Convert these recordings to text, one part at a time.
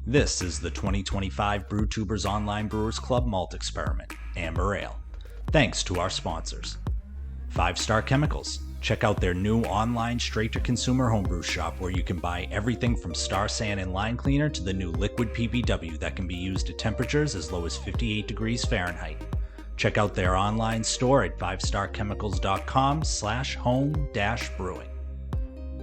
This is the 2025 Brewtubers Online Brewers Club Malt Experiment, Amber Ale. Thanks to our sponsors. 5 Star Chemicals. Check out their new online straight-to-consumer homebrew shop where you can buy everything from Star San and line cleaner to the new liquid PBW that can be used at temperatures as low as 58 degrees Fahrenheit. Check out their online store at 5starchemicals.com/home-brewing.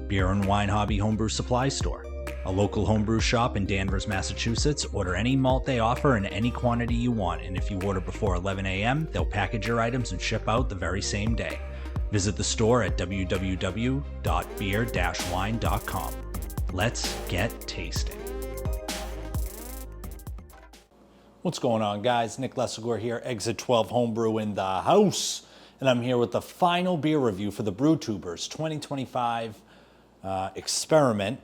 Beer and Wine Hobby Homebrew Supply Store. A local homebrew shop in Danvers, Massachusetts. Order any malt they offer in any quantity you want, and if you order before 11 a.m., they'll package your items and ship out the very same day. Visit the store at www.beer-wine.com. Let's get tasting. What's going on, guys? Nick Lessigore here, Exit 12 Homebrew in the house, and I'm here with the final beer review for the Brewtubers 2025 experiment.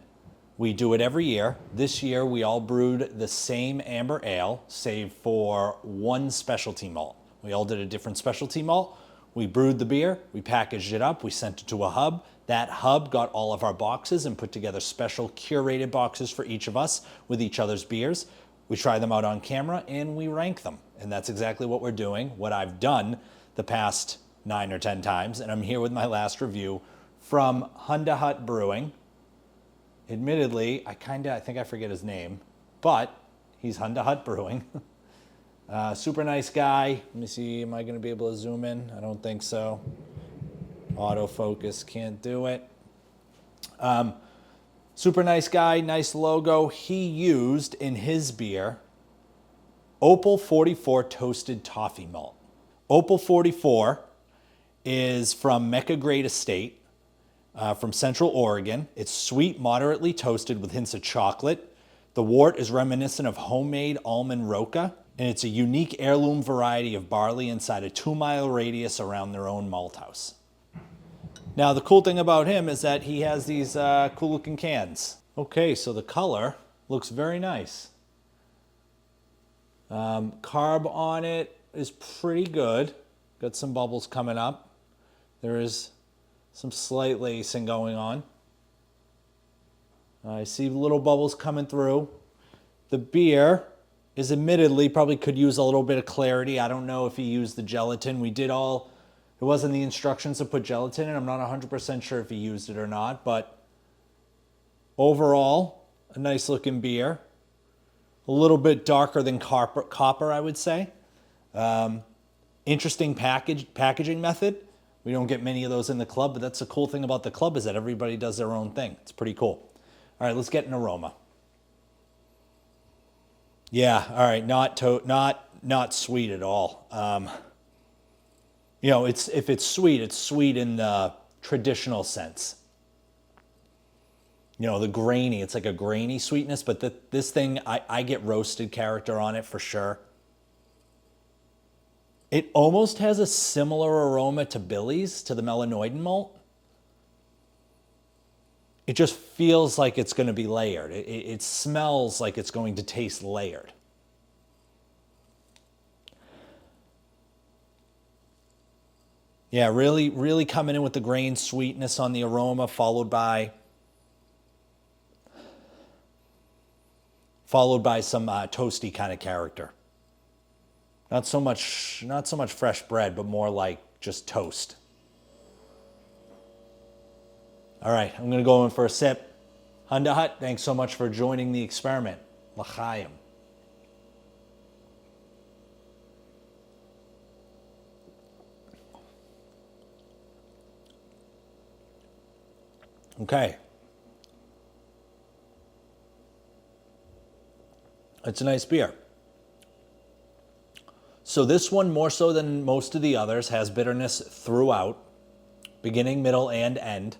We do it every year. This year, we all brewed the same amber ale, save for one specialty malt. We all did a different specialty malt. We brewed the beer, we packaged it up, we sent it to a hub. That hub got all of our boxes and put together special curated boxes for each of us with each other's beers. We try them out on camera and we rank them. And that's exactly what we're doing, what I've done the past 9 or 10 times. And I'm here with my last review from Hunda Hut Brewing. Admittedly, I think I forget his name, but he's Hunda Hut Brewing. Super nice guy. Let me see, am I gonna be able to zoom in? I don't think so. Autofocus can't do it. Super nice guy, nice logo. He used in his beer, Opal 44 Toasted Toffee Malt. Opal 44 is from Mecca Great Estate. From Central Oregon. It's sweet, moderately toasted with hints of chocolate. The wort is reminiscent of homemade almond roca, and it's a unique heirloom variety of barley inside a 2-mile radius around their own malt house. Now, the cool thing about him is that he has these cool looking cans. Okay, so the color looks very nice. Carb on it is pretty good. Got some bubbles coming up. There is some slight lacing going on. I see little bubbles coming through. The beer is admittedly probably could use a little bit of clarity. I don't know if he used the gelatin. It wasn't the instructions to put gelatin in. I'm not 100% sure if he used it or not, but overall, a nice looking beer. A little bit darker than copper, I would say. Interesting packaging method. We don't get many of those in the club, but that's the cool thing about the club is that everybody does their own thing. It's pretty cool. All right, let's get an aroma. Yeah, all right, not sweet at all. You know, if it's sweet in the traditional sense. You know, the grainy, it's like a grainy sweetness, but this thing, I get roasted character on it for sure. It almost has a similar aroma to Billy's, to the Melanoidin malt. It just feels like it's going to be layered. It smells like it's going to taste layered. Yeah, really, really coming in with the grain sweetness on the aroma, followed by some toasty kind of character. Not so much fresh bread, but more like just toast. All right, I'm gonna go in for a sip. Hunda Hut, thanks so much for joining the experiment. L'chaim. Okay. It's a nice beer. So this one, more so than most of the others, has bitterness throughout, beginning, middle, and end.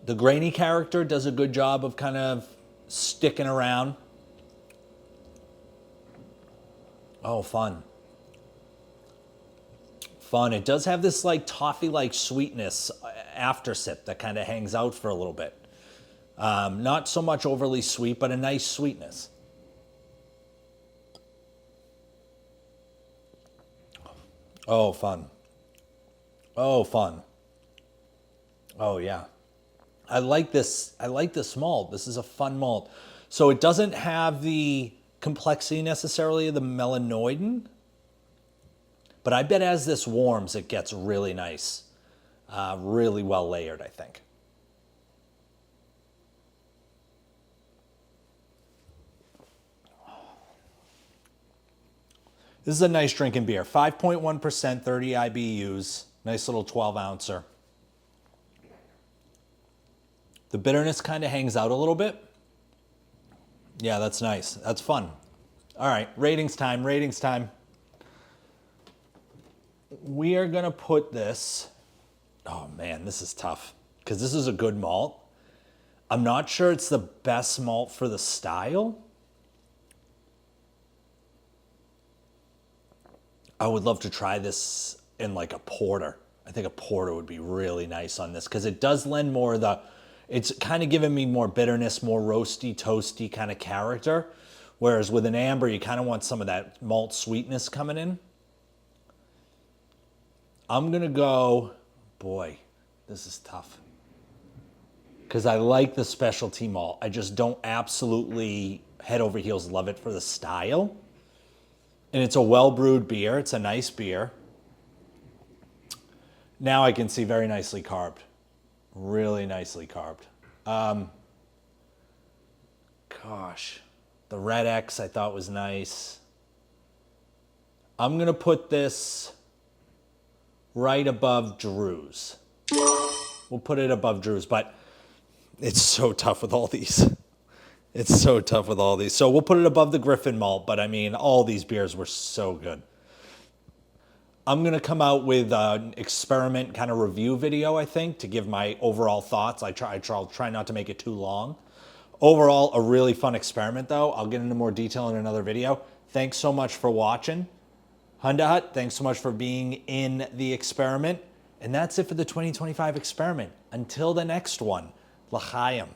The grainy character does a good job of kind of sticking around. Oh, fun. Fun. It does have this like toffee-like sweetness after sip that kind of hangs out for a little bit. Not so much overly sweet, but a nice sweetness. Oh, fun. Oh, fun. Oh, yeah. I like this malt. This is a fun malt. So it doesn't have the complexity necessarily of the melanoidin, but I bet as this warms, it gets really nice. Really well layered, I think. This is a nice drinking beer. 5.1%, 30 IBUs. Nice little 12 ouncer. The bitterness kind of hangs out a little bit. Yeah, that's nice. That's fun. All right, ratings time, ratings time. We are going to put this, oh man, this is tough because this is a good malt. I'm not sure it's the best malt for the style. I would love to try this in like a porter. I think a porter would be really nice on this because it does lend more of the, it's kind of giving me more bitterness, more roasty, toasty kind of character. Whereas with an amber, you kind of want some of that malt sweetness coming in. I'm going to go, boy, this is tough. Because I like the specialty malt. I just don't absolutely head over heels love it for the style. And it's a well-brewed beer. It's a nice beer. Now I can see very nicely carved. Really nicely carved. Gosh. The Red X I thought was nice. I'm going to put this right above Drew's. We'll put it above Drew's, but it's so tough with all these. It's so tough with all these. So we'll put it above the Griffin malt, but I mean, all these beers were so good. I'm going to come out with an experiment kind of review video, I think, to give my overall thoughts. I'll try not to make it too long. Overall, a really fun experiment, though. I'll get into more detail in another video. Thanks so much for watching. Hunda Hut, thanks so much for being in the experiment. And that's it for the 2025 experiment. Until the next one, L'chaim.